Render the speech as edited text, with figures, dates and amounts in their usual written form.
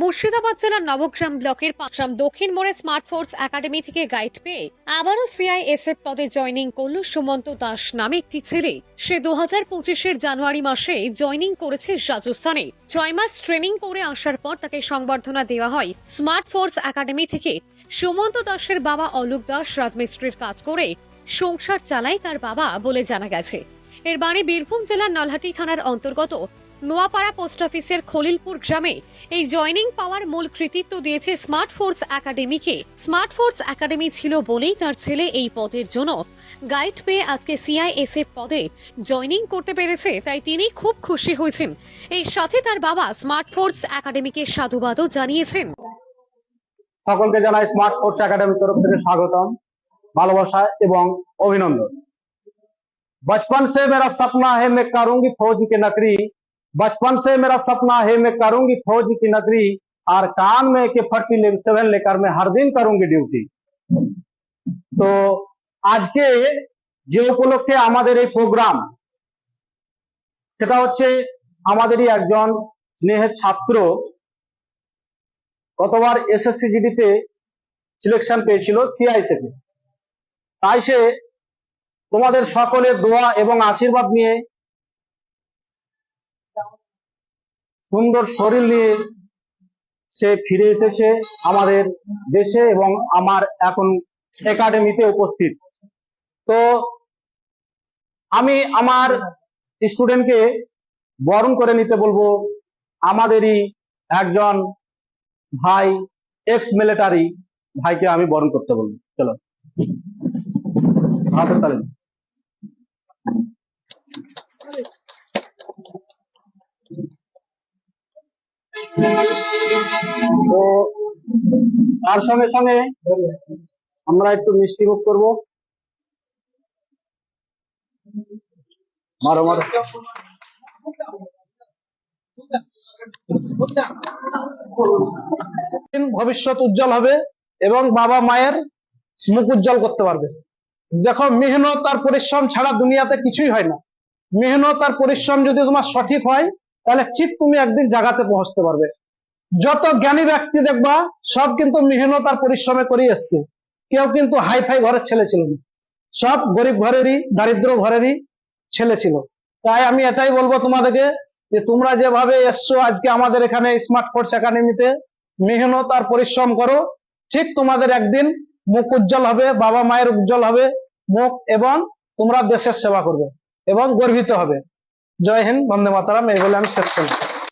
মুর্শিদাবাদ জেলার নবগ্রাম ব্লকের পাঁচগ্রাম দক্ষিণ মোড়ে স্মার্ট ফোর্স একাডেমি থেকে গাইড পেয়ে আবারও সিআইএসএফ পদে জয়েনিং করল সুমন্ত দাস নামে একটি ছেলে। সে 2025-এর জানুয়ারি মাসে জয়েনিং করেছে রাজস্থানে। 6 মাস ট্রেনিং করে আসার পর তাকে সংবর্ধনা দেওয়া হয় স্মার্ট ফোর্স একাডেমি থেকে। সুমন্ত দাসের বাবা অলোক দাস রাজমিস্ত্রির কাজ করে সংসার চালায় তার বাবা বলে জানা গেছে। এর বাড়ি বীরভূম জেলার নলহাটি থানার অন্তর্গত নোয়াপাড়া পোস্ট অফিসের খলিলপুর গ্রামে। এই জয়েনিং পাওয়ার মূল কৃতিত্ব দিয়েছে স্মার্ট ফোর্স একাডেমিকে। স্মার্ট ফোর্স একাডেমি ছিল বলেই তার ছেলে এই পদের জন্য গাইড পেয়ে আজকে সিআইএসএফ পদে জয়েনিং করতে পেরেছে, তাই তিনি খুব খুশি হয়েছেন। এই সাথে তার বাবা স্মার্ট ফোর্স একাডেমিকে সাধুবাদও জানিয়েছেন। সকলকে জানাই স্মার্ট ফোর্স একাডেমির তরফ থেকে স্বাগতম, ভালোবাসা এবং অভিনন্দন। बचपन से मेरा सपना है मैं करूंगी फौज की नौकरी, बचपन से मेरा सपना है मैं करूंगी फौज की नौकरी, और कान में के 47 लेकर मैं हर दिन करूंगी ड्यूटी। তো আজকে যে উপলক্ষে আমাদের এই প্রোগ্রাম, সেটা হচ্ছে আমাদেরই একজন স্নেহের ছাত্র গতবার এসএসসি তে সিলেকশন পেয়েছিল সিআইএসএফ এ। তাই সে তোমাদের সকলের দোয়া এবং আশীর্বাদ নিয়ে সুন্দর শরীর নিয়ে সে ফিরে এসেছে আমাদের দেশে এবং আমার এখন একাডেমিতে উপস্থিত। তো আমি আমার স্টুডেন্টকে বরণ করে নিতে বলবো। আমাদেরই একজন ভাই, এক্স মিলিটারি ভাইকে আমি বরণ করতে বলবো। চলো হাতের তালি। তো তার সঙ্গে সঙ্গে আমরা একটু মিষ্টি মুখ করবো। মারো মারো। ভবিষ্যৎ উজ্জ্বল হবে এবং বাবা মায়ের মুখ উজ্জ্বল করতে পারবে। দেখো, মেহনত আর পরিশ্রম ছাড়া দুনিয়াতে কিছুই হয় না। মেহনত আর পরিশ্রম যদি তোমার সঠিক হয়, তাহলে ঠিক তুমি একদিন জায়গাতে পৌঁছতে পারবে। যত জ্ঞানী ব্যক্তি দেখবা সব কিন্তু মেহনত আর পরিশ্রমে করে এসছে। কেউ কিন্তু হাইফাই ঘরের ছেলে ছিল না, সব গরিব ঘরেরই, দারিদ্র ঘরেরই ছেলে ছিল। তাই আমি এটাই বলবো তোমাদেরকে যে তোমরা যেভাবে এসছো আজকে আমাদের এখানে স্মার্ট ফোর্স একাডেমিতে, মেহনত আর পরিশ্রম করো, ঠিক তোমাদের একদিন মুখ উজ্জ্বল হবে, বাবা মায়ের উজ্জ্বল হবে মুখ, এবং তোমরা দেশের সেবা করবে এবং গর্বিত হবে। জয় হিন্দ, বন্দে মাতরম, এই বলে আমি শেষ করছি।